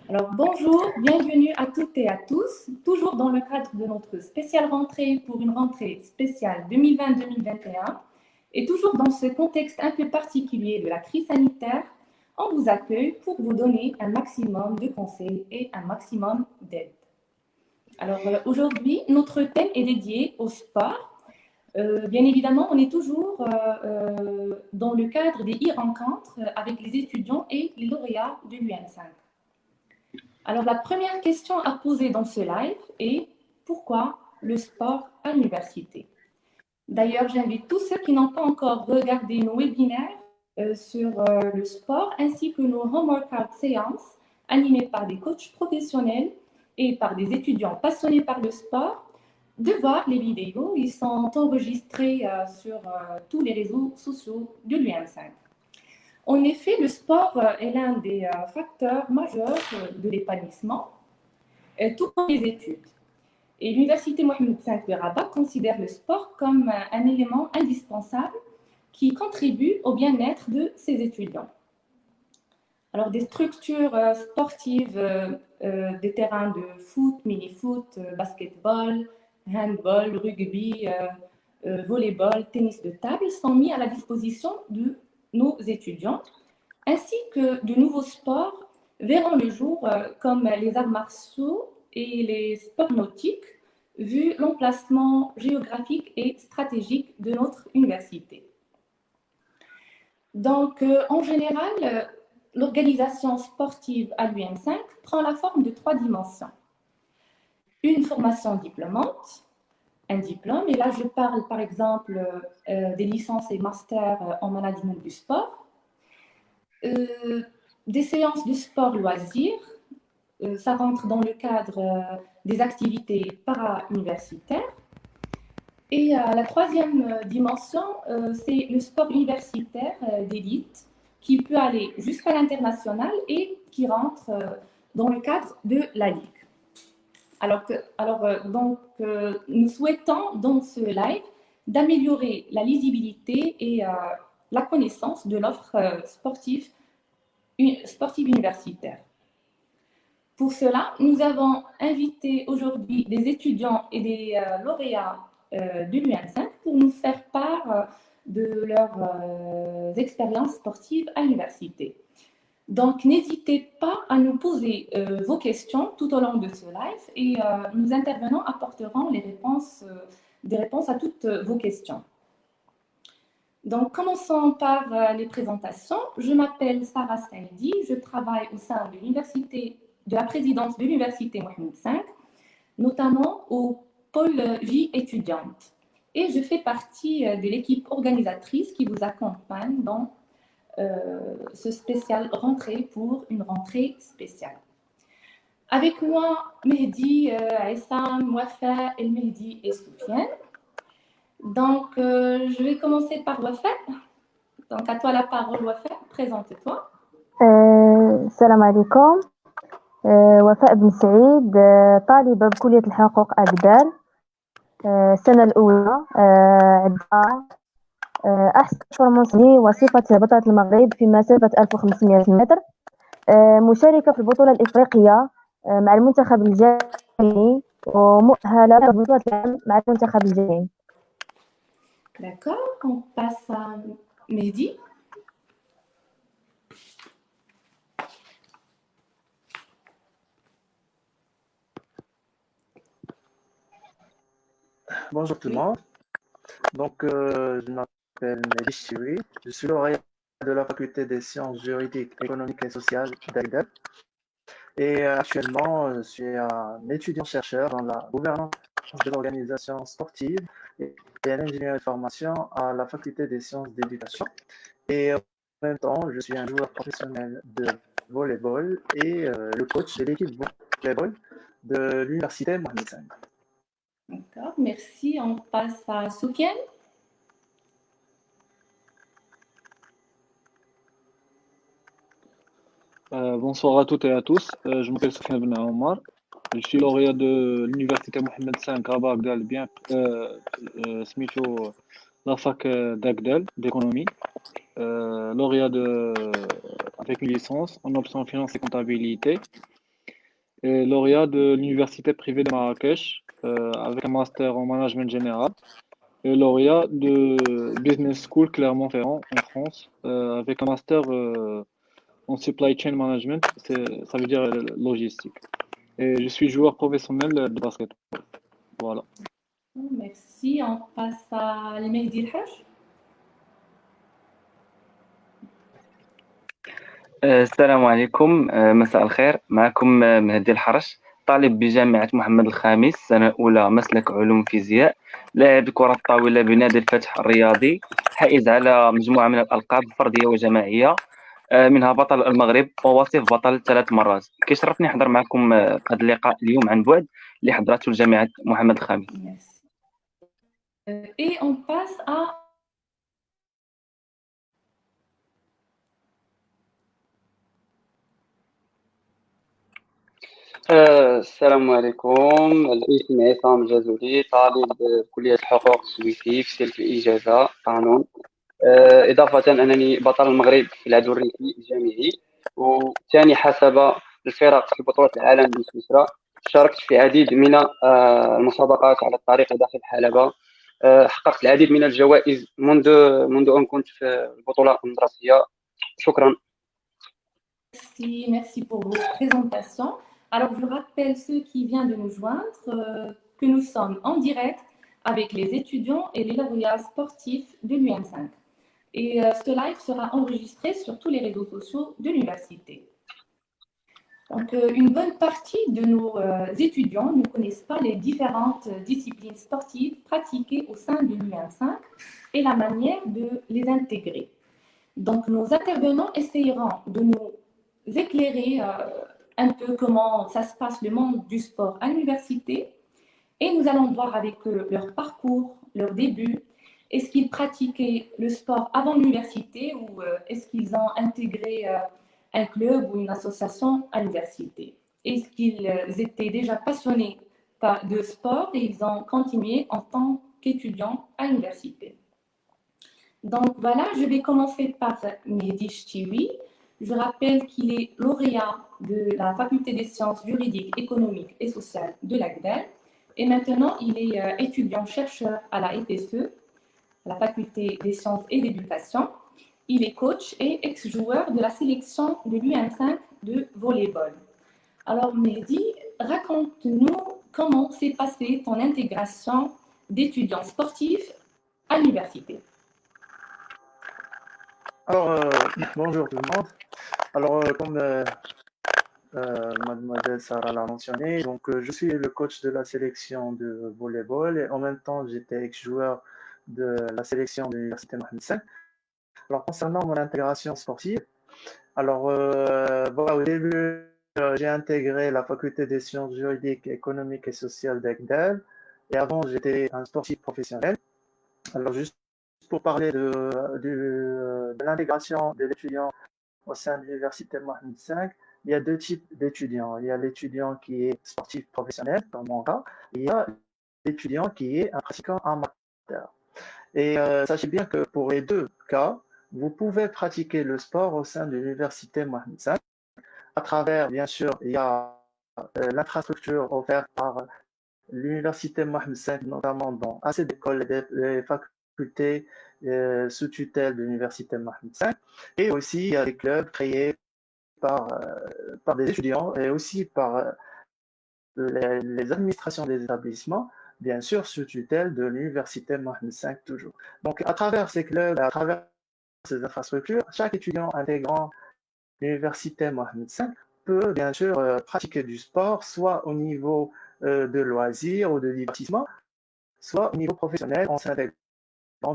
Alors, bonjour, bienvenue à toutes et à tous, toujours dans le cadre de notre spéciale rentrée pour une rentrée spéciale 2020-2021 et toujours dans ce contexte un peu particulier de la crise sanitaire, on vous accueille pour vous donner un maximum de conseils et un maximum d'aide. Alors, aujourd'hui, notre thème est dédié au sport. Bien évidemment, on est toujours dans le cadre des e-rencontres avec les étudiants et les lauréats de l'UM5. Alors, la première question à poser dans ce live est pourquoi le sport à l'université? D'ailleurs, j'invite tous ceux qui n'ont pas encore regardé nos webinaires sur le sport ainsi que nos home workout séances animées par des coachs professionnels et par des étudiants passionnés par le sport de voir les vidéos. Ils sont enregistrés sur tous les réseaux sociaux de l'UM5. En effet, le sport est l'un des facteurs majeurs de l'épanouissement, tout comme les études. Et l'Université Mohamed V de Rabat considère le sport comme un élément indispensable qui contribue au bien-être de ses étudiants. Alors, des structures sportives, des terrains de foot, mini-foot, basketball, handball, rugby, volleyball, tennis de table sont mis à la disposition de nos étudiants, ainsi que de nouveaux sports verront le jour comme les arts martiaux et les sports nautiques, vu l'emplacement géographique et stratégique de notre université. Donc, en général, l'organisation sportive à l'UM5 prend la forme de 3 dimensions. Une formation diplômante, un diplôme, et là je parle par exemple des licences et masters en management du sport, des séances de sport loisirs, ça rentre dans le cadre des activités para-universitaires. Et la troisième dimension, c'est le sport universitaire d'élite qui peut aller jusqu'à l'international et qui rentre dans le cadre de la Ligue. Nous souhaitons dans ce live d'améliorer la lisibilité et la connaissance de l'offre sportive universitaire. Pour cela, nous avons invité aujourd'hui des étudiants et des lauréats de l'UM5 pour nous faire part de leurs expériences sportives à l'université. Donc, n'hésitez pas à nous poser vos questions tout au long de ce live et nous intervenants apporteront des réponses à toutes vos questions. Donc, commençons par les présentations. Je m'appelle Sarah Saidi, je travaille au sein de la présidence de l'Université Mohamed V, notamment au pôle vie étudiante. Et je fais partie de l'équipe organisatrice qui vous accompagne dans ce spécial rentrée pour une rentrée spéciale. Avec moi, Mehdi, Aïssam, Wafa, El Mehdi et Soufiane. Donc, je vais commencer par Wafa. Donc, à toi la parole, Wafa. Présente-toi. السلام عليكم. وفاء بن سعيد، طالبة بكلية الحقوق أكدال، السنة الأولى، عندها أحسن برفورمانس لي وصفة بطلة المغرب في مسافة 1500 متر، مشاركة في البطولة الإفريقية مع المنتخب الجامعي ومؤهلة لبطولة العالم مع المنتخب الجامعي. D'accord, on passe à Mehdi. Bonjour tout le monde. Donc, je m'appelle Mehdi Chiri. Je suis lauréat de la faculté des sciences juridiques, économiques et sociales d'Agdeb. Et actuellement, je suis un étudiant-chercheur dans la gouvernance de l'organisation sportive et l'ingénierie de formation à la faculté des sciences d'éducation. Et en même temps, je suis un joueur professionnel de volleyball et le coach de l'équipe volleyball de l'Université Mohamed V. D'accord, merci. On passe à Soufiane. Bonsoir à toutes et à tous. Je m'appelle Soufiane Ben Omar. Je suis lauréat de l'Université Mohamed V Rabat Agdal, bien SMITO la fac d'Agdal d'économie. Lauréat avec une licence en option finance et comptabilité. Et lauréat de l'université privée de Marrakech avec un master en management général. Et lauréat de Business School Clermont-Ferrand en France avec un master en supply chain management, ça veut dire logistique. Et je suis joueur professionnel de basket. Voilà. Merci. On passe à Mehdi El Haj. السلام عليكم. مساء الخير. معكم مهدي الحرش، طالب بجامعة محمد الخامس، سنة أولى مسلك علوم فيزياء، لاعب كرة الطاولة بنادي الفتح الرياضي، حائز على مجموعة من الألقاب فردية وجماعية، منها بطل المغرب ووصيف بطل 3 مرات. كيشرفني نحضر معكم هذا اللقاء اليوم عن بعد اللي حضرته لجامعة محمد الخامس. Merci. Et on passe à السلام عليكم. الاسم عصام الجازولي، طالب كلية الحقوق السويسي في سلك الإجازة قانون. إضافة أنني بطل المغرب في العدو الريفي الجامعي، وثاني حسب الفرق في بطولة العالم بسويسرا. شاركت في عديد من المسابقات على الطريق داخل الحلبة. حققت العديد من الجوائز منذ أن كنت في البطولة المدرسية. شكرا. Merci pour vos présentations. Alors, je rappelle ceux qui viennent de nous joindre que nous sommes en direct avec les étudiants et les lauréats sportifs de l'UM5. Et ce live sera enregistré sur tous les réseaux sociaux de l'université. Donc, une bonne partie de nos étudiants ne connaissent pas les différentes disciplines sportives pratiquées au sein de l'UM5 et la manière de les intégrer. Donc, nos intervenants essayeront de nous éclairer un peu comment ça se passe le monde du sport à l'université et nous allons voir avec eux leur parcours, leur début. Est-ce qu'ils pratiquaient le sport avant l'université ou est-ce qu'ils ont intégré un club ou une association à l'université? Est-ce qu'ils étaient déjà passionnés de sport et ils ont continué en tant qu'étudiants à l'université? Donc voilà, je vais commencer par Mehdi Chtiwi. Je rappelle qu'il est lauréat de la Faculté des sciences juridiques, économiques et sociales de l'AGDEL. Et maintenant, il est étudiant-chercheur à la FSE, la Faculté des sciences et d'éducation. Il est coach et ex-joueur de la sélection de l'UM5 de volleyball. Alors Mehdi, raconte-nous comment s'est passée ton intégration d'étudiant sportif à l'université. Alors, bonjour tout le monde. Alors, comme mademoiselle Sarah l'a mentionné, donc je suis le coach de la sélection de volleyball et en même temps j'étais ex-joueur de la sélection de l'université Mohamed V. Alors, concernant mon intégration sportive, alors voilà, au début j'ai intégré la faculté des sciences juridiques, économiques et sociales d'Agdel et avant j'étais un sportif professionnel. Alors, juste pour parler de l'intégration de l'étudiant au sein de l'université Mohamed V, il y a 2 types d'étudiants. Il y a l'étudiant qui est sportif professionnel, dans mon cas, et il y a l'étudiant qui est un pratiquant amateur. Et sachez bien que pour les 2 cas, vous pouvez pratiquer le sport au sein de l'université Mohamed V à travers, bien sûr, il y a l'infrastructure offerte par l'université Mohamed V, notamment dans assez d'écoles et des facultés sous tutelle de l'université Mohamed V. Et aussi, il y a des clubs créés par des étudiants et aussi par les administrations des établissements, bien sûr, sous tutelle de l'université Mohamed V toujours. Donc, à travers ces clubs, à travers ces infrastructures, chaque étudiant intégrant l'université Mohamed V peut bien sûr pratiquer du sport, soit au niveau de loisirs ou de divertissement, soit au niveau professionnel en s'intégrant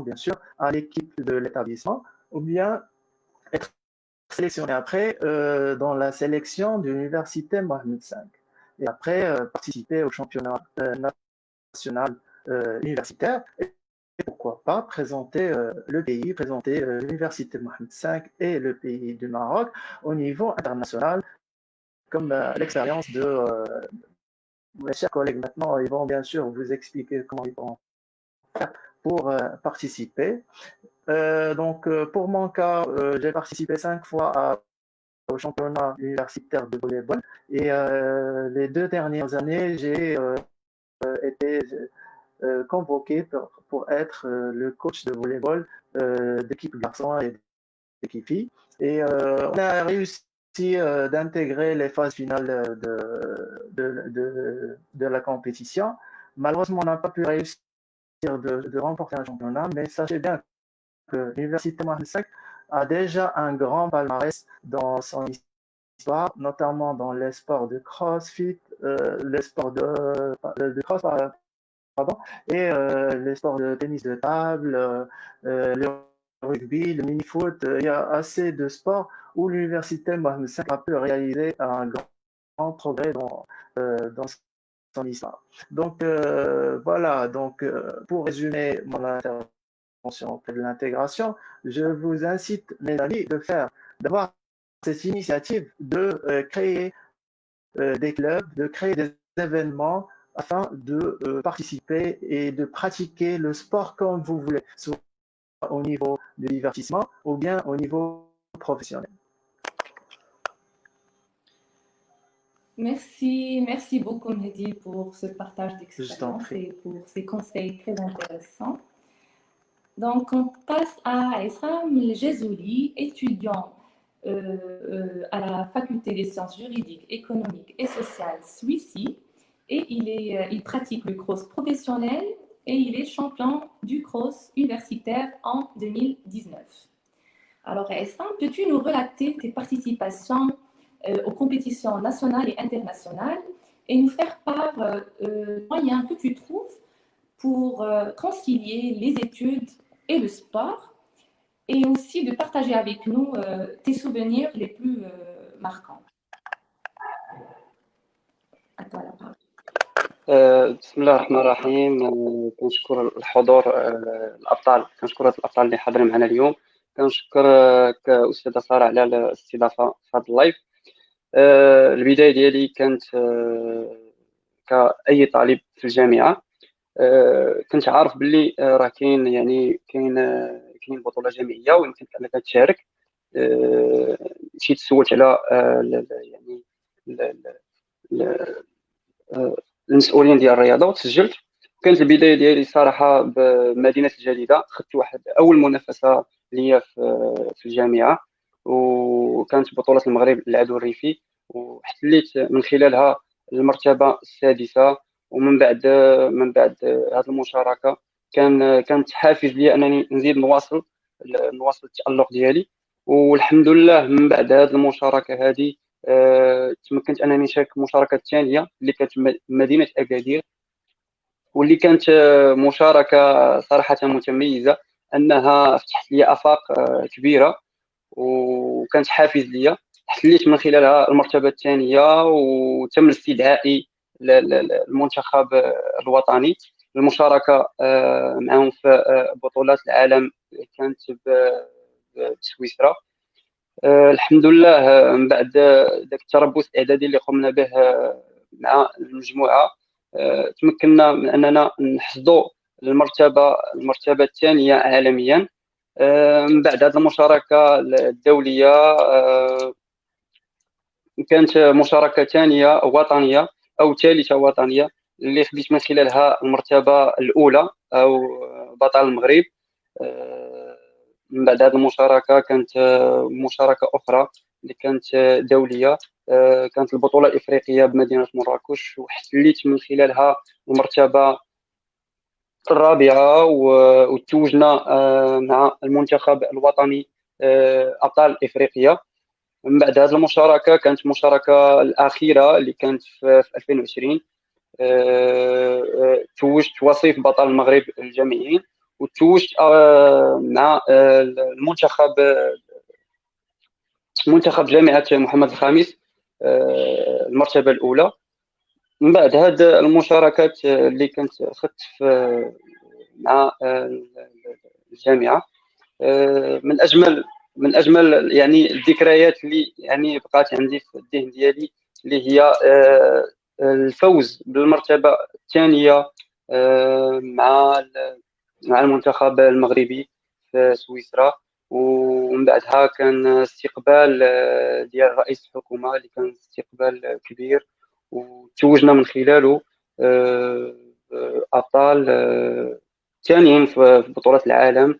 bien sûr à l'équipe de l'établissement, ou bien être sélectionné après dans la sélection de l'université Mohamed V. Et après participer au championnat national universitaire et pourquoi pas présenter le pays, présenter l'université Mohamed V et le pays du Maroc au niveau international, comme l'expérience de mes chers collègues. Maintenant, ils vont bien sûr vous expliquer comment ils vont faire pour participer. Donc, pour mon cas, j'ai participé 5 fois au championnat universitaire de volleyball. Et les 2 dernières années, j'ai été convoqué pour être le coach de volleyball d'équipe garçon et d'équipe filles. Et on a réussi d'intégrer les phases finales de la compétition. Malheureusement, on n'a pas pu réussir de remporter un championnat, mais sachez bien que l'Université Mohamed V a déjà un grand palmarès dans son histoire, notamment dans les sports de CrossFit, les sports de cross, pardon, et les sports de tennis de table, le rugby, le mini-foot. Il y a assez de sports où l'Université Mohamed V a pu réaliser un grand progrès dans son histoire. Donc voilà, donc, pour résumer mon intervention auprès de l'intégration, je vous incite, mes amis, d'avoir cette initiative de créer des clubs, de créer des événements afin de participer et de pratiquer le sport comme vous voulez, soit au niveau du divertissement ou bien au niveau professionnel. Merci beaucoup Mehdi pour ce partage Je t'en d'expérience prie. et pour ces conseils très intéressants. Donc, on passe à Essam El-Jezouli, étudiant à la Faculté des sciences juridiques, économiques et sociales Suissi. Et il pratique le cross professionnel et il est champion du cross universitaire en 2019. Alors, Essam, peux-tu nous relater tes participations aux compétitions nationales et internationales et nous faire part des moyens que tu trouves pour concilier les études et le sport, et aussi de partager avec nous tes souvenirs les plus marquants. À toi la parole. بسم الله الرحمن الرحيم. كنشكر الحضور، كنشكر الابطال اللي حاضرين معنا اليوم. كنشكرك استاذه ساره على الاستضافه في هذا اللايف. البدايه ديالي كانت كاي طالب في الجامعه. كنت عارف باللي راه كاين بطوله جامعيه ويمكنك انك تشارك. مشيت سولت على يعني المسؤولين ديال الرياضه وتسجلت. كانت البدايه ديالي صراحه بمدينه الجديده. خدت واحد اول منافسه ليا في الجامعه، وكانت بطوله المغرب للعدو الريفي، وحتليت من خلالها المرتبه السادسه. ومن بعد هذه المشاركه كانت حافز لي انني نزيد نواصل التالق ديالي. والحمد لله من بعد هذه المشاركه هذه تمكنت انني نشارك في المشاركه الثانيه اللي كانت مدينه اكادير، واللي كانت مشاركه صراحه متميزه، انها فتحت لي افاق كبيره وكانت حافز ليا. حليت من خلالها المرتبه الثانيه وتم استدعائي للمنتخب الوطني للمشاركه معهم في بطولات العالم كانت بسويسرا. الحمد لله من بعد ذاك التربص الاعدادي اللي قمنا به مع المجموعه تمكنا من اننا نحصدوا المرتبه الثانيه عالميا. من بعد هذه المشاركه الدوليه كانت مشاركه ثانيه وطنيه او ثالثه وطنيه اللي خديت من خلالها المرتبه الاولى او بطل المغرب. من بعد هذه المشاركه كانت مشاركه اخرى اللي كانت دوليه، كانت البطوله الافريقيه بمدينه مراكش، وحصلت من خلالها المرتبه الرابعه وتوجنا مع المنتخب الوطني ابطال افريقيا. من بعد هذه المشاركه كانت المشاركه الاخيره اللي كانت في 2020. توجت وصيف بطل المغرب الجامعيين، وتوجت مع منتخب جامعة محمد الخامس المرتبة الأولى. من بعد هاد المشاركات اللي كنت خدت مع الجامعة، من أجمل يعني الذكريات اللي يعني بقات عندي في الذهن ديالي اللي هي الفوز بالمرتبة الثانية مع المنتخب المغربي في سويسرا. ومن بعدها كان استقبال ديال رئيس الحكومة اللي كان استقبال كبير، وتوجنا من خلاله أبطال ثانيين في بطولة العالم.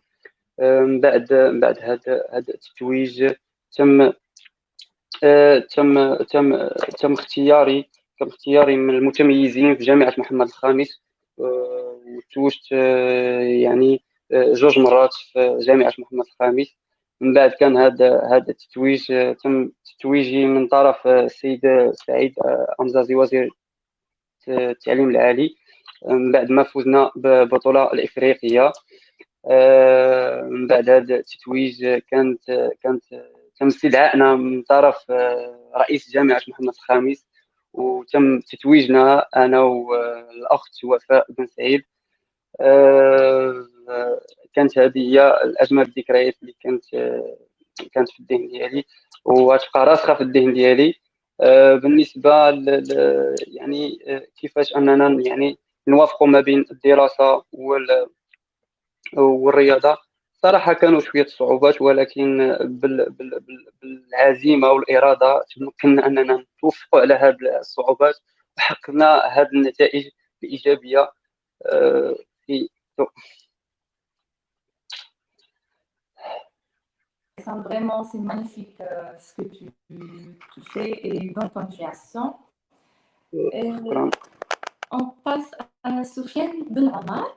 من بعد هذا التتويج تم تم اختياري من المتميزين في جامعة محمد الخامس، وتوجت يعني 2 مرات في جامعة محمد الخامس. من بعد كان هذا التتويج تم تتويجي من طرف السيد سعيد أمزازي وزير التعليم العالي، من بعد ما فزنا بالبطولة الإفريقية. من بعد هذا التتويج كانت تم استدعائنا من طرف رئيس جامعة محمد الخامس، وتم تتويجنا أنا والأخت وفاء بن سعيد. كانت هذه هي الأجمل الذكريات اللي كانت في الذهن ديالي وغتبقى راسخة في الذهن ديالي. بالنسبة يعني كيفاش أننا يعني نوافقوا ما بين الدراسة والرياضة. صراحة كانوا شوية صعوبات، ولكن بالعزيمة والإرادة تمكنا أننا نتوفقوا على هذه الصعوبات وحققنا هذه النتائج الإيجابية. في Vraiment, c'est magnifique ce que tu fais et bonne continuation. شكرا. On passe à Soufiane Ben Omar,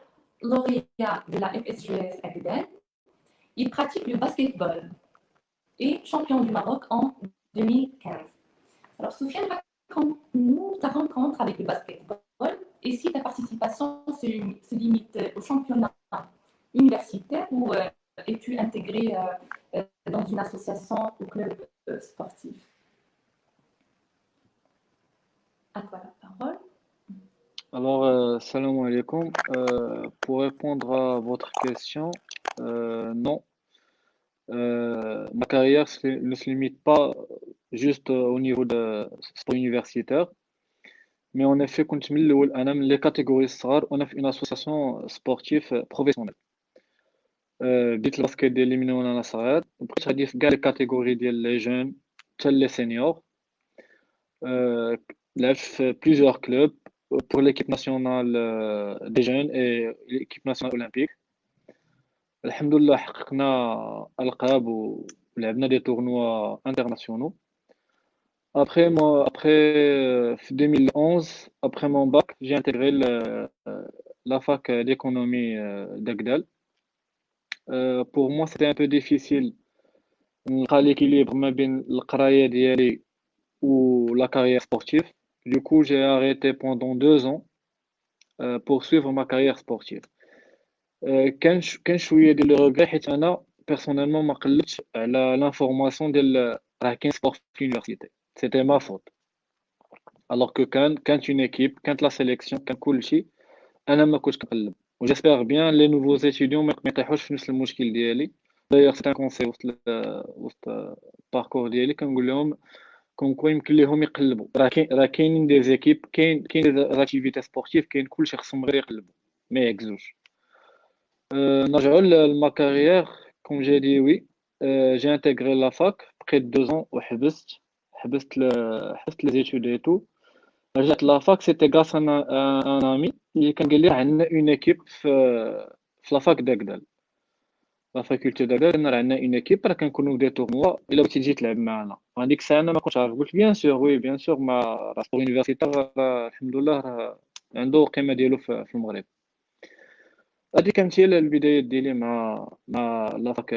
lauréat de la FSJS Agden. Il pratique le basketball et champion du Maroc en 2015. Alors, Soufiane, raconte-nous ta rencontre avec le basketball et si ta participation se limite au championnat universitaire ou es-tu intégré dans une association ou club sportif? À toi la parole. Alors, salam alaikum. Pour répondre à votre question, non. Ma carrière ne se limite pas juste au niveau de sport universitaire, mais en effet, كنت من الأول أنا من les catégories الصغار وأنا في une association sportive professionnelle. بديت الباسكت ديالي من وأنا صغير، وبقيت غادي في كاع لي كاتيجوري ديال لي جون حتى لي سينيور. لعبت في plusieurs clubs pour l'équipe nationale des jeunes et l'équipe nationale olympique. الحمد لله حققنا ألقاب ولعبنا des tournois internationaux. Après في 2011, après mon bac, j'ai intégré la fac d'économie d'Agdal. Pour moi, c'était un peu difficile نلقى l'équilibre ما بين القراية ديالي ou la carrière sportive. Du coup, j'ai arrêté pendant 2 ans pour suivre ma carrière sportive. كان شوية ديال الريغري حيت أنا personnellement ما قلتش على l'information ديال راه كاين sport في l'université. C'était ma faute. Alors que كانت une équipe, كانت la sélection, كان كلشي أنا ما كنتش كنقلب. وجيسبر بيان لي nouveaux étudiants ما يطيحوش في نفس المشكل ديالي. D'ailleurs c'est un conseil وسط الباركور ديالي كنقول لهم كون كو يمكن ليهم يقلبوا. راه كاينين دي زيكيب، كاين دي اكتيفيتي سبورتيف، كاين كلشي خصهم غير يقلبوا ما يعكزوش. نرجعوا لما كارير. كوم جي دي وي، جي انتيغري لا فاك بقيت 2 ans حبست لي زيتود اي تو. رجعت لا فاك سيتي غاس ان امي اللي كان قال لي عندنا اون ايكيب في لا فاك داكدال، لا فاكولتي داكدال، راه عندنا اون ايكيب راه كنكونوا دي تورنوا الا بغيتي تجي تلعب معنا. هذيك الساعه انا ما كنتش عارف، قلت بيان سور وي بيان سور، ما راه سبور يونيفرسيتير الحمد لله راه عنده القيمه ديالو في المغرب. هذه كانت هي البدايات ديالي مع لا فاك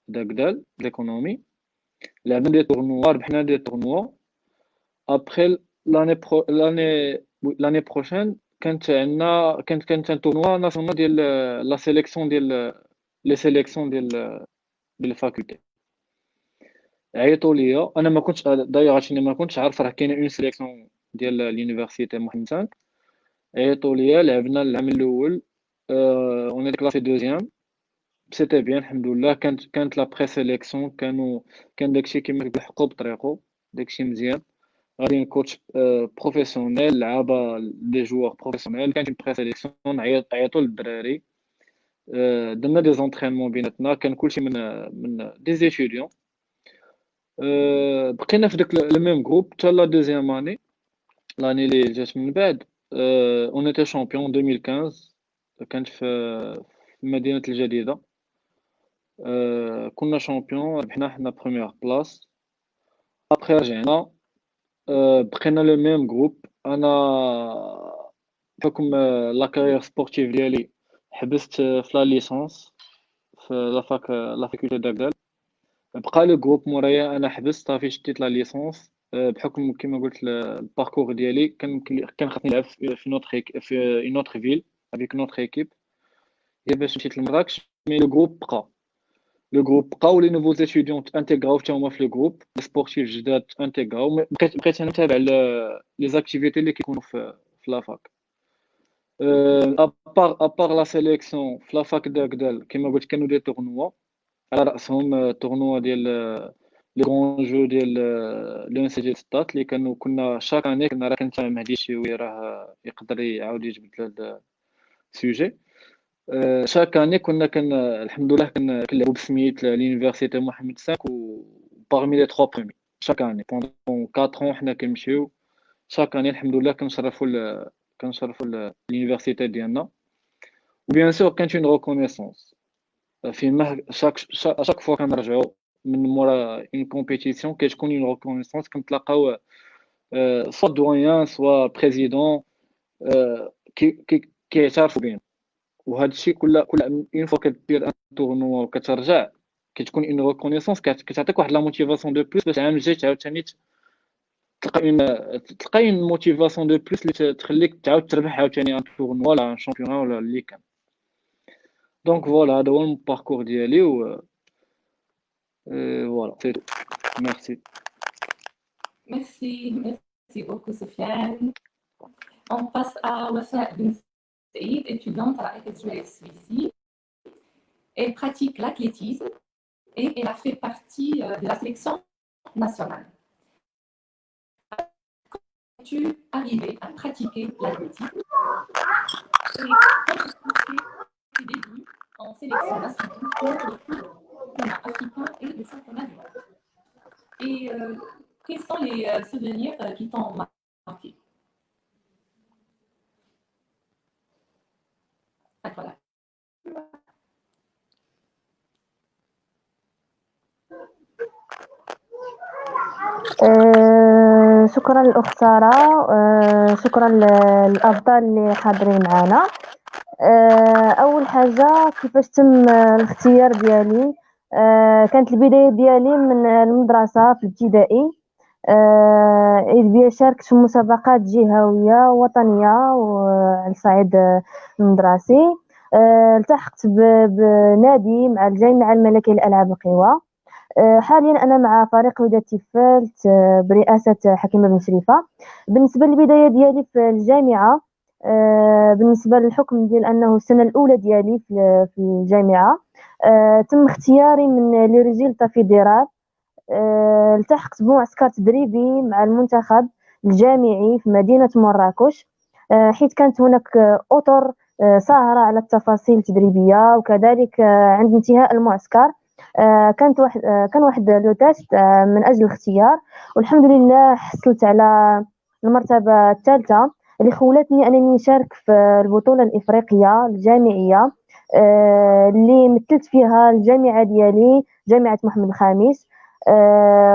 داكدال ديكونومي. لعبنا دي تورنوا، ربحنا دي تورنوا. ابخي لاني بروشين كانت عندنا كانت ان تورنوا ناسيونال ديال لا سيليكسيون ديال لي سيليكسيون ديال الفاكولتي. عيطوا ليا، انا ما كنتش داير هادشي ما كنتش عارف راه كاينه اون سيليكسيون ديال لونيفرسيتي محمد 5. عيطوا ليا، لعبنا العام الاول، اون اي كلاسي دوزيام، سيتي بيان الحمد لله. كانت لا بري سيليكسيون، كان داكشي كيما كيلحقوا بطريقو، داكشي مزيان. غادي كوتش بروفيسيونيل، لعابه لي جوار بروفيسيونيل. كانت بري سيليكسيون، عيطوا للدراري درنا دي زونطرينمون بيناتنا، كان كلشي من دي زيتيديون. بقينا في داك لو ميم جروب حتى لا دوزيام اني، لاني اللي جات من بعد. اون ايتي شامبيون 2015، كانت في مدينة الجديدة. كنا شامبيون، ربحنا حنا بروميير بلاص. ابخي رجعنا، بقينا لو ميم جروب. انا بحكم لا كارير سبورتيف ديالي حبست في لا ليسونس في لا فاكولتي داكدال. بقى لو جروب مورايا، انا حبست صافي شديت لا ليسونس. بحكم كما قلت الباركور ديالي كان خاصني نلعب في اون اوتر فيل افيك نوتر ايكيب، هي باش مشيت لمراكش. مي لو جروب بقى ولي نوفو ستوديون انتيغراو حتى هما في لو جروب، لي سبورتيف جداد انتيغراو. بقيت انا نتابع لي زاكتيفيتي اللي كيكونوا في لافاك. ابار لا سيليكسيون في لافاك داكدال، كما قلت كانوا دي تورنوا على راسهم تورنوا ديال لي غون جو ديال لو سي جي ستات اللي كنا شاك اني كنا راه كنت مهدي شويه راه يقدر يعاود يجبد هذا السوجي. شاك اني كان الحمد لله كنلعبوا بسميت لونيفرسيتي محمد V و parmi les 3 premiers chaque année pendant 4 ans. حنا كنمشيو chaque année الحمد لله كنشرفوا l'université ديالنا. وبيان سور كانت اون ريكونيسونس فيما chaque fois كنرجعوا من مورا اون كومبيتيسيون كتكون اون ريكونيسونس. كنتلاقاو سوا دويان سوا بريزيدون كيعترفوا بينا. وهذا الشيء كل اون فوا كدير ان تورنوا وكترجع كتكون اون ريكونيسونس كتعطيك واحد لا موتيفاسيون دو بلوس باش العام الجاي عاوتاني تلقى اون موتيفاسيون دو بلوس اللي تخليك تعاود تربح عاوتاني ان تورنوا ولا ان شامبيون ولا اللي كان. دونك فوالا هذا هو الباركور ديالي و فوالا سي تو. ميرسي. Merci beaucoup, Sofiane. On passe à Wafa Ben Saïd, étudiante à la FSUS ici. Elle pratique l'athlétisme et elle a fait partie de la sélection nationale. Tu arrivé à pratiquer l'athlétisme et comment tu fais tes débuts en sélection nationale pour le championnat africain et le championnat du monde. Et quels sont les souvenirs qui t'ont marqué? Voilà. شكرا للأخت سارة. شكرا للأبطال اللي حاضرين معنا. أول حاجة كيفاش تم الاختيار ديالي. كانت البداية ديالي من المدرسة في الابتدائي، إذ بيا شاركت في مسابقات جهوية وطنية وعلى الصعيد المدرسي. التحقت بنادي مع الجامعة الملكية للألعاب القوى. حاليا أنا مع فريق وداد تيفالت برئاسة حكيمة بن شريفة. بالنسبة للبداية ديالي في الجامعة، بالنسبة للحكم ديال أنه السنة الأولى ديالي في الجامعة، تم اختياري من لي ريزولتا فيدرال. التحقت بمعسكر تدريبي مع المنتخب الجامعي في مدينة مراكش، حيث كانت هناك أطر سهرة على التفاصيل التدريبية. وكذلك عند انتهاء المعسكر كان واحد لو تيست من أجل الاختيار، والحمد لله حصلت على المرتبة الثالثة اللي خولتني أنني نشارك في البطولة الإفريقية الجامعية اللي مثلت فيها الجامعة ديالي جامعة محمد الخامس،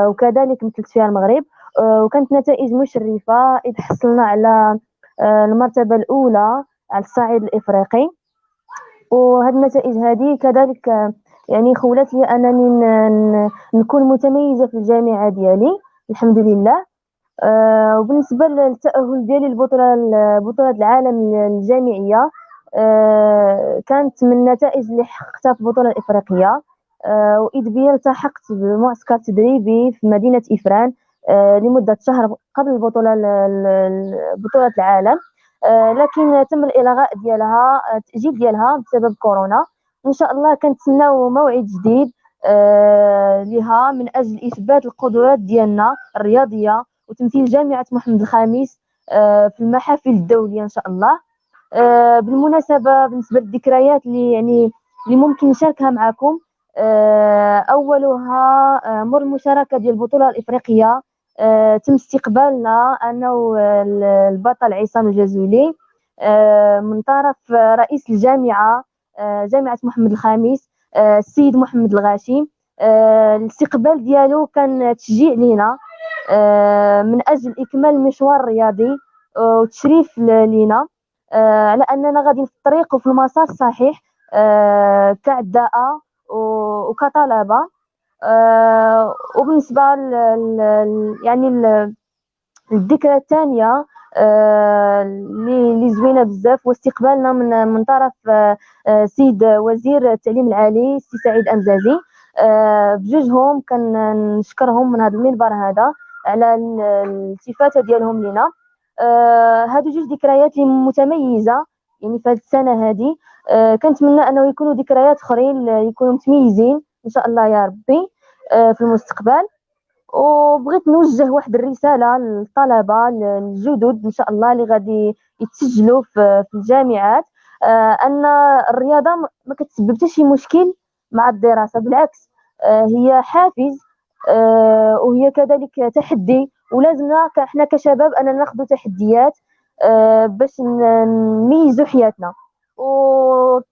وكذلك مثلت فيها المغرب. وكانت نتائج مشرفة إذ حصلنا على المرتبة الأولى على الصعيد الإفريقي. وهذه النتائج هذه كذلك يعني خولت لي أنني نكون متميزة في الجامعة ديالي الحمد لله. وبالنسبة للتأهل ديالي لبطولة العالم الجامعية، كانت من النتائج اللي حققتها في البطولة الإفريقية. وإذ بيا التحقت بمعسكر تدريبي في مدينة إفران لمدة شهر قبل بطولة العالم، لكن تم الإلغاء ديالها التأجيل ديالها بسبب كورونا. إن شاء الله كنتسناو موعد جديد لها من أجل إثبات القدرات ديالنا الرياضية وتمثيل جامعة محمد الخامس في المحافل الدولية إن شاء الله. بالمناسبة بالنسبة للذكريات اللي ممكن نشاركها معكم، أولها مر المشاركة ديال البطولة الإفريقية. تم استقبالنا أنا والبطل عصام الجزولي من طرف رئيس الجامعة، جامعة محمد الخامس، السيد محمد الغاشي. الاستقبال ديالو كان تشجيع لينا من أجل إكمال المشوار الرياضي وتشريف لينا على أننا غادي في الطريق وفي المسار الصحيح كأعداء وكطلبة. وبالنسبة الذكرى الثانية اللي زوينة بزاف واستقبالنا من طرف سيد وزير التعليم العالي سي سعيد أمزازي. بجوجهم كنشكرهم من هذا المنبر هذا على الالتفاتة ديالهم لنا. هادو جوج ذكريات متميزة في هذه السنة هذه. كنتمنى أنه يكونوا ذكريات أخرين يكونوا متميزين إن شاء الله يا ربي في المستقبل. وبغيت نوجه واحد الرسالة للطلبة الجدد إن شاء الله اللي غادي يتسجلوا في الجامعات، أن الرياضة ما كتسبب حتى شي مشكل مع الدراسة، بالعكس هي حافز وهي كذلك تحدي، ولازمنا احنا كشباب أننا ناخذ تحديات باش نميزوا حياتنا.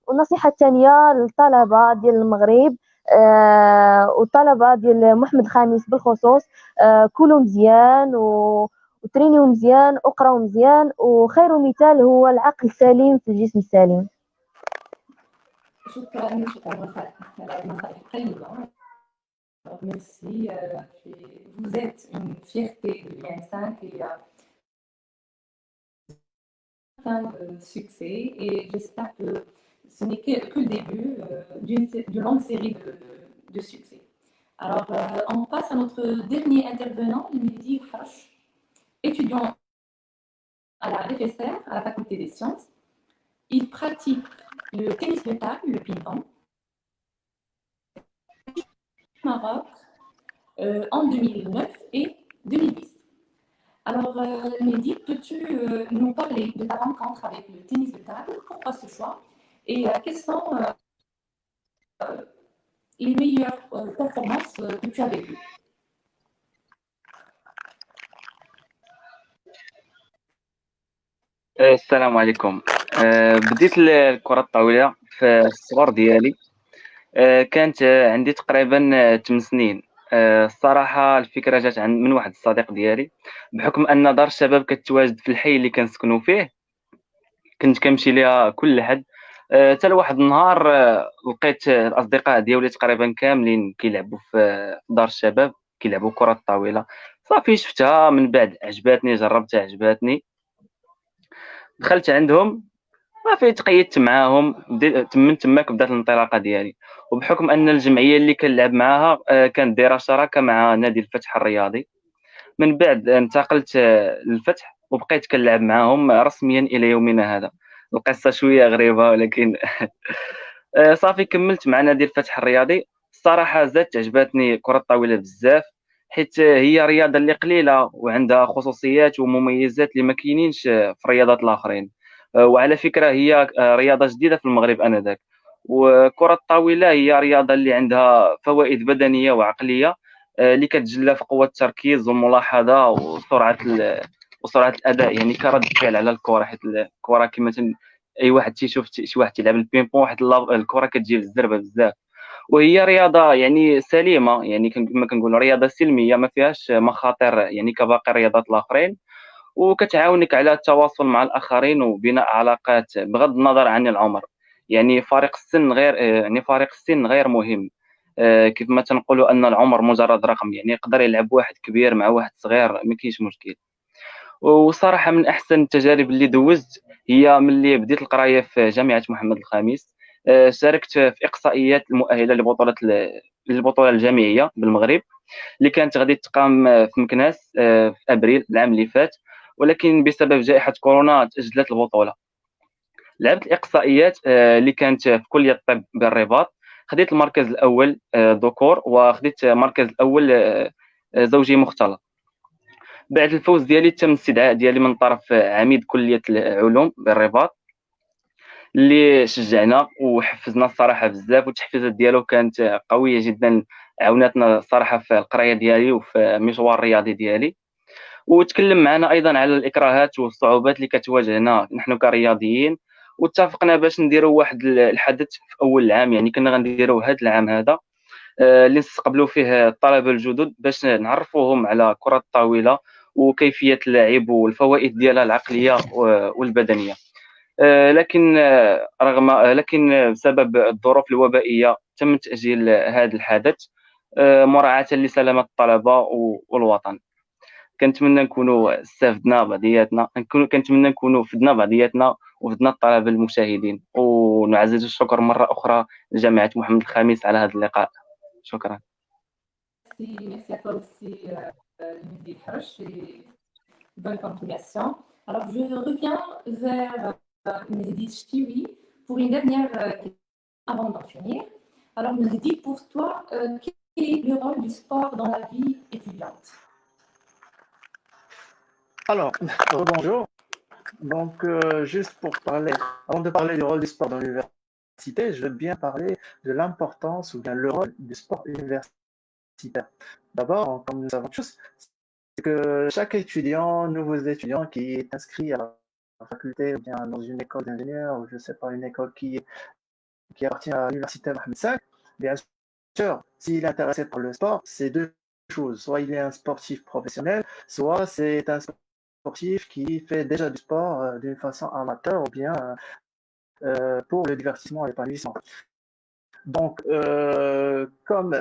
والنصيحة الثانية للطلبة ديال المغرب والطلبة ديال محمد الخامس بالخصوص، كلوا مزيان وترينيو مزيان وقراو مزيان، وخير مثال هو العقل السليم في الجسم السليم. شكرا على النصائح الطيبة. Merci. Vous êtes une fierté de l'IN5 et plein de succès. Et j'espère que ce n'est que le début d'une longue série de succès. Alors, on passe à notre dernier intervenant, Mehdi Harch, étudiant à la FSR, à la faculté des sciences. Il pratique le tennis de table, le ping-pong, au Maroc en 2009 et 2010. Alors, Mehdi, peux-tu nous parler de ta rencontre avec le tennis de table? Pourquoi ce choix? Et quelles sont les meilleures performances que tu as vécues? السلام عليكم. بديت الكرة الطاولة في الصغر ديالي. كانت عندي تقريبا 8 سنين. الصراحة الفكرة جات من واحد الصديق ديالي، بحكم أن دار الشباب كتواجد في الحي اللي كنسكنوا فيه. كنت كنمشي ليها كل حد حتى لواحد النهار لقيت الأصدقاء ديالي تقريبا كاملين كيلعبوا في دار الشباب كيلعبوا كرة الطاولة. صافي شفتها من بعد عجباتني، جربتها عجباتني، دخلت عندهم صافي تقيدت معاهم. من تماك بدات الانطلاقه ديالي. وبحكم ان الجمعيه اللي كنلعب معاها كانت دايره شراكه مع نادي الفتح الرياضي، من بعد انتقلت للفتح وبقيت كنلعب معاهم رسميا الى يومنا هذا. القصه شويه غريبه ولكن صافي كملت مع نادي الفتح الرياضي. الصراحه زادت عجباتني كره الطاوله بزاف، حيت هي رياضه اللي قليله وعندها خصوصيات ومميزات اللي ما كاينينش في الرياضات الاخرين. وعلى فكره هي رياضه جديده في المغرب انذاك. وكره الطاوله هي رياضه اللي عندها فوائد بدنيه وعقليه اللي كتجلى في قوه التركيز والملاحظه وسرعه الاداء، يعني كرد فعل على الكره. حيت الكره كما اي واحد تيشوف شي واحد تيلعب البين بون، واحد الكره كتجي بالزربه بزاف. وهي رياضه يعني سليمه، يعني كما كنقولوا رياضه سلميه ما فيهاش مخاطر يعني كباقي الرياضات الاخرين، وكتعاونك على التواصل مع الاخرين وبناء علاقات بغض النظر عن العمر. يعني فارق السن غير مهم. كيف ما تنقولوا ان العمر مجرد رقم، يعني يقدر يلعب واحد كبير مع واحد صغير ما كاينش مشكل. وصراحه من احسن التجارب اللي دوزت هي ملي بديت القرايه في جامعه محمد الخامس. شاركت في اقصائيات المؤهله للبطوله الجامعيه بالمغرب اللي كانت غادي تقام في مكناس في ابريل العام اللي فات، ولكن بسبب جائحه كورونا تاجلت البطوله. لعبت الاقصائيات اللي كانت في كليه الطب بالرباط. خديت المركز الاول ذكور، وخديت المركز الاول زوجي مختلط. بعد الفوز ديالي تم الاستدعاء ديالي من طرف عميد كليه العلوم بالرباط اللي شجعنا وحفزنا الصراحه بزاف، والتحفيزات ديالو كانت قويه جدا، عاونتنا الصراحه في القرايه ديالي وفي المشوار الرياضي ديالي. وتكلم معنا ايضا على الاكراهات والصعوبات اللي كتواجهنا نحن كرياضيين، واتفقنا باش نديروا واحد الحدث في اول العام، يعني كنا غنديروا هذا العام هذا اللي نستقبلوا فيه الطلبه الجدد باش نعرفوهم على كره الطاوله وكيفيه اللعب والفوائد ديالها العقليه والبدنيه. لكن بسبب الظروف الوبائيه تم تاجيل هذا الحدث مراعاه لسلامه الطلبه والوطن. كنتمنى نكونوا استفدنا بعضياتنا، كنتمنى نكونوا فدنا بعضياتنا وفدنا الطلبه المشاهدين، ونعزز الشكر مره اخرى لجامعه محمد الخامس على هذا اللقاء. شكرا. Merci à toi aussi, Mehdi Harch, et bonne continuation. Alors, je reviens vers Mehdi Chtiwi pour une dernière question avant d'en finir. Alors, Mehdi, pour toi, quel est le rôle du sport dans la vie étudiante? Alors, bonjour. Donc, juste pour parler, avant de parler du rôle du sport dans l'université, je veux bien parler de l'importance ou bien le rôle du sport universitaire. D'abord, comme nous savons tous, c'est que chaque étudiant, nouveau étudiant qui est inscrit à la faculté ou bien dans une école d'ingénieur ou je sais pas, une école qui appartient à l'université Mohamed V, bien sûr, s'il est intéressé par le sport, c'est deux choses. Soit il est un sportif professionnel, soit c'est un sportif qui fait déjà du sport d'une façon amateur ou bien pour le divertissement et l'épanouissement. Donc, comme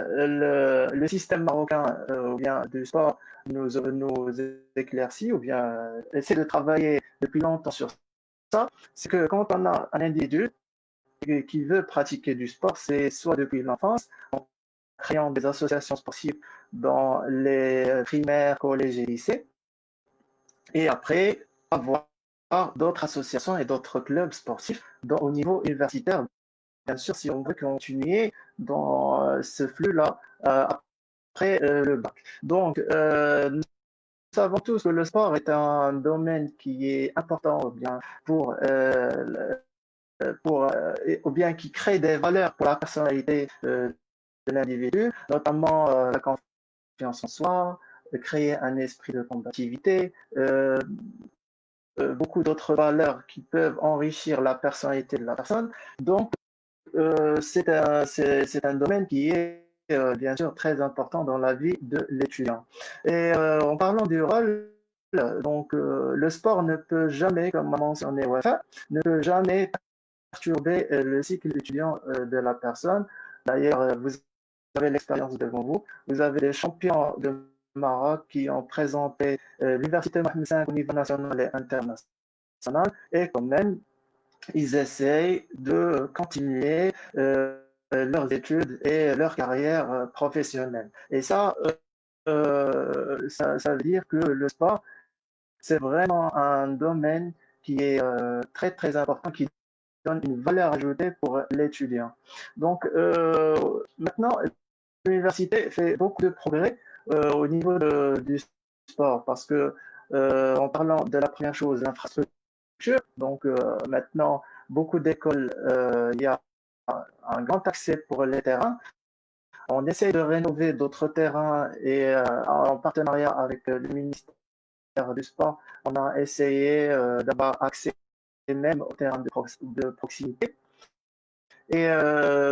le système marocain ou bien du sport nous éclaircit ou bien essaie de travailler depuis longtemps sur ça, c'est que quand on a un individu qui veut pratiquer du sport, c'est soit depuis l'enfance, en créant des associations sportives dans les primaires, collèges et lycées, et après avoir d'autres associations et d'autres clubs sportifs au niveau universitaire, bien sûr, si on veut continuer dans ce flux-là après le bac. Donc, nous savons tous que le sport est un domaine qui est important ou bien qui crée des valeurs pour la personnalité de l'individu, notamment la confiance en soi, créer un esprit de combativité, beaucoup d'autres valeurs qui peuvent enrichir la personnalité de la personne. Donc, c'est un domaine qui est bien sûr très important dans la vie de l'étudiant. Et en parlant du rôle, donc le sport ne peut jamais, comme a mentionné Wafa, ne peut jamais perturber le cycle étudiant de la personne. D'ailleurs, vous avez l'expérience devant vous. Vous avez des champions de Maroc qui ont présenté l'université Mohamed V au niveau national et international, et quand même, ils essayent de continuer leurs études et leur carrière professionnelle. Et ça veut dire que le sport, c'est vraiment un domaine qui est très très important, qui donne une valeur ajoutée pour l'étudiant. Donc maintenant, l'université fait beaucoup de progrès au niveau du sport, parce que en parlant de la première chose, l'infrastructure, donc maintenant, beaucoup d'écoles, il y a un grand accès pour les terrains. On essaie de rénover d'autres terrains et en partenariat avec le ministère du Sport, on a essayé d'avoir accès même aux terrains de proximité. Et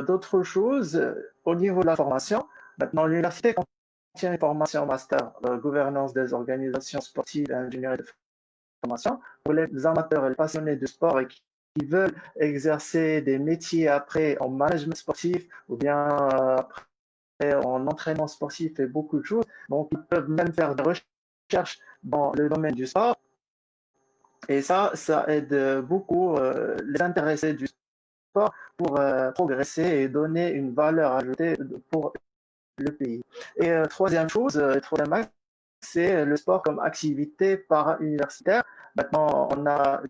d'autres choses, au niveau de la formation, maintenant l'université contient une formation master gouvernance des organisations sportives et ingénierie de formation pour les amateurs et les passionnés du sport et qui veulent exercer des métiers après en management sportif ou bien après en entraînement sportif et beaucoup de choses. Donc, ils peuvent même faire des recherches dans le domaine du sport. Et ça aide beaucoup les intéressés du sport pour progresser et donner une valeur ajoutée pour le pays. Et troisième chose, troisième axe, c'est le sport comme activité para-universitaire. Maintenant, on a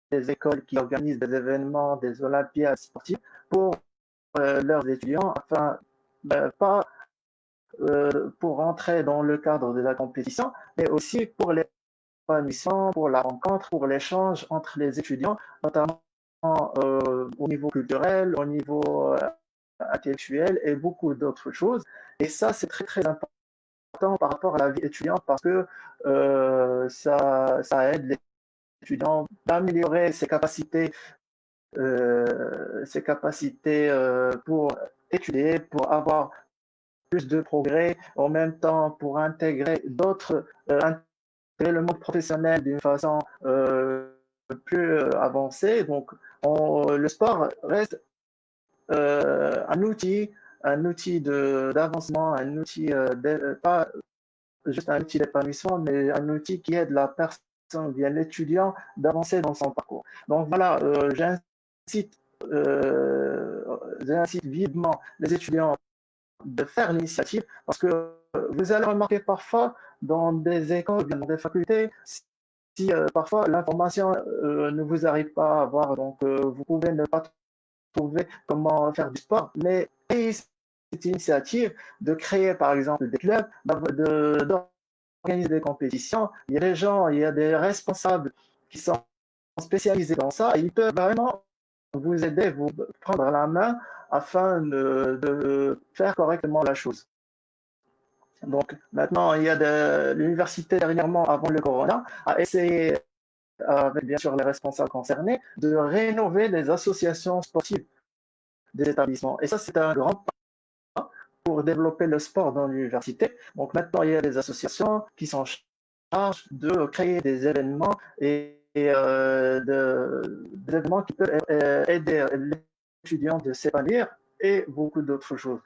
des écoles qui organisent des événements, des olympiades sportives pour leurs étudiants, afin pas pour rentrer dans le cadre de la compétition, mais aussi pour l'épanouissement, pour la rencontre, pour l'échange entre les étudiants, notamment au niveau culturel, au niveau intellectuel et beaucoup d'autres choses. Et ça, c'est très, très important par rapport à la vie étudiante parce que ça aide l'étudiant à améliorer ses capacités pour étudier, pour avoir plus de progrès, en même temps pour intégrer intégrer le monde professionnel d'une façon plus avancée. Donc, le sport reste un outil d'avancement, un outil pas juste un outil d'épanouissement, mais un outil qui aide la personne, bien l'étudiant, d'avancer dans son parcours. Donc voilà, j'incite, j'incite vivement les étudiants de faire l'initiative parce que vous allez remarquer parfois dans des écoles, dans des facultés, si parfois l'information ne vous arrive pas à avoir, donc vous pouvez ne pas trouver comment faire du sport, mais ayez cette initiative de créer par exemple des clubs, d'organiser des compétitions. Il y a des gens, il y a des responsables qui sont spécialisés dans ça et ils peuvent vraiment vous aider, vous prendre la main afin de faire correctement la chose. Donc maintenant, il y a l'université dernièrement, avant le corona, a essayé, avec bien sûr les responsables concernés, de rénover les associations sportives des établissements. Et ça, c'est un grand pas pour développer le sport dans l'université. Donc maintenant, il y a des associations qui sont chargées de créer des événements et des événements qui peuvent aider les étudiants de s'épanouir et beaucoup d'autres choses.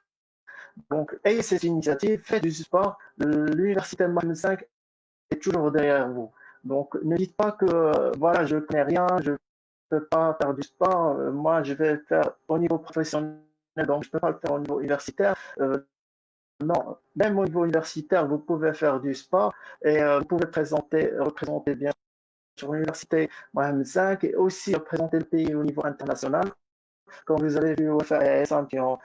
Donc, ayez cette initiative, faites du sport. L'université Mohamed V est toujours derrière vous. Donc, ne dites pas que voilà, je ne connais rien, je ne peux pas faire du sport. Moi, je vais le faire au niveau professionnel, donc je ne peux pas le faire au niveau universitaire. Non, même au niveau universitaire, vous pouvez faire du sport et vous pouvez représenter bien sur l'université Mohamed V et aussi représenter le pays au niveau international. Comme vous avez vu UEFA et ASM qui ont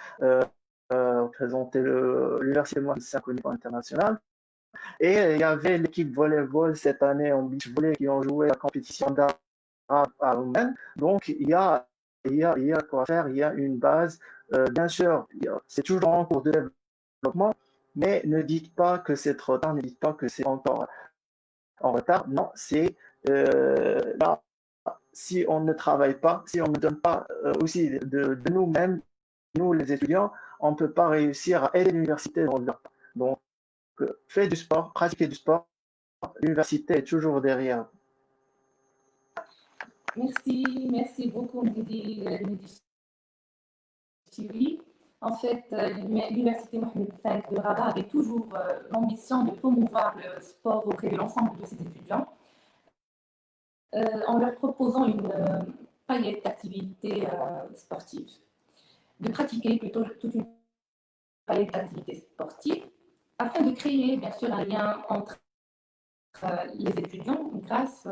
représenté l'université Mohamed V au niveau international. Et il y avait l'équipe volleyball cette année en beach volley qui ont joué la compétition d'Arab à Oman. Donc il y a quoi faire, il y a une base. Bien sûr, c'est toujours en cours de développement, mais ne dites pas que c'est trop tard, ne dites pas que c'est encore en retard. Non, c'est là, si on ne travaille pas, si on ne donne pas aussi de nous-mêmes, nous les étudiants, on ne peut pas réussir à aider l'université dans le développement. Donc, faites du sport, pratiquez du sport, l'université est toujours derrière. Merci beaucoup, Mehdi Chiri. En fait, l'Université Mohamed V de Rabat avait toujours l'ambition de promouvoir le sport auprès de l'ensemble de ses étudiants en leur proposant une palette d'activités sportives, de pratiquer plutôt toute une palette d'activités sportives afin de créer bien sûr un lien entre les étudiants grâce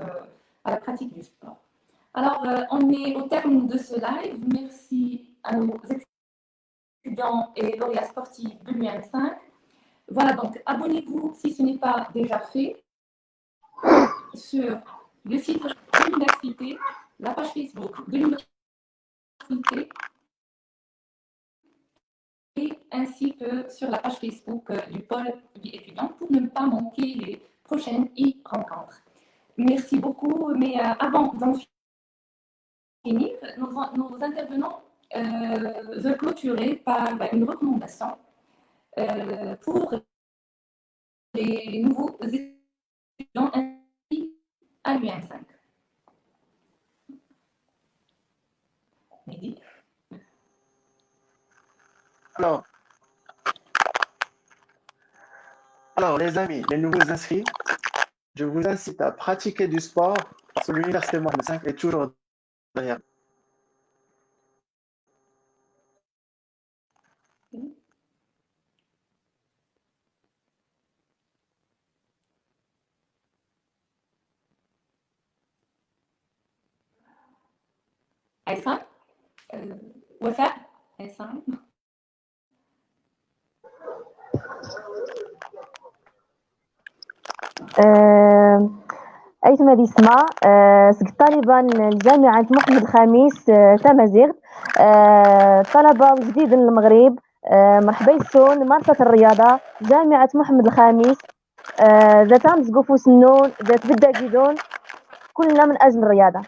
à la pratique du sport. Alors, on est au terme de ce live. Merci à nos étudiants et lauréats sportifs de l'UM5. Voilà, donc abonnez-vous si ce n'est pas déjà fait sur le site de l'université, la page Facebook de l'université et ainsi que sur la page Facebook du pôle vie étudiant pour ne pas manquer les prochaines e-rencontres. Merci beaucoup, mais avant d'en finir, nos intervenants veulent clôturer par une recommandation pour les nouveaux étudiants inscrits à l'UM5. Mehdi. Alors, les amis, les nouveaux inscrits, je vous incite à pratiquer du sport parce que l'université Mohamed V est toujours derrière. Aïssa, Wafa, Aïssa. أيتم هذه اسمها سقط طالبان لجامعة محمد الخامس تمازيغ طلبة جديد المغرب مرحبا يسون ممارسة الرياضة جامعة محمد الخامس ذات مزقوفو سنون ذات بدا جدون كلنا من أجل الرياضة.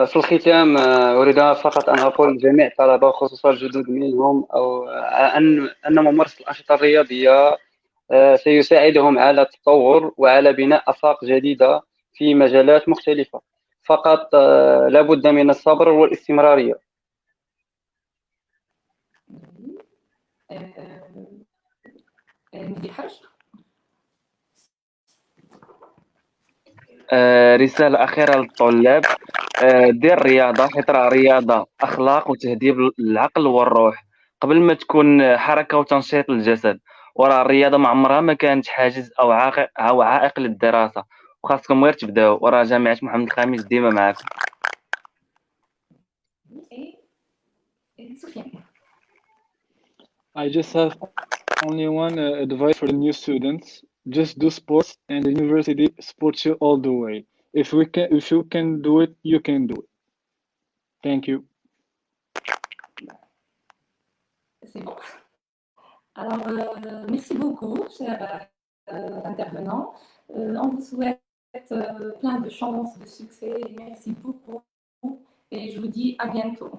في الختام أريد فقط أن أقول لجميع الطلبة خصوصا الجدد منهم أو أن ممارسة الأنشطة الرياضية سيساعدهم على التطور وعلى بناء آفاق جديدة في مجالات مختلفة. فقط لابد من الصبر والاستمرارية. مهدي الحرش. رسالة أخيرة للطلاب، دير رياضة حيت راه رياضة أخلاق وتهذيب العقل والروح قبل ما تكون حركة وتنشيط للجسد. وراه الرياضة ما عمرها ما كانت حاجز أو عائق للدراسة، وخاصكم غير تبداو، وراه جامعة محمد الخامس ديما معاكم. سفيان. I just have only one advice for the new students. Just do sports, and the university supports you all the way. If you can do it, you can do it. Thank you. C'est bon. Alors, merci beaucoup, chers intervenants. On vous souhaite plein de chance, de succès. Merci beaucoup et je vous dis à bientôt.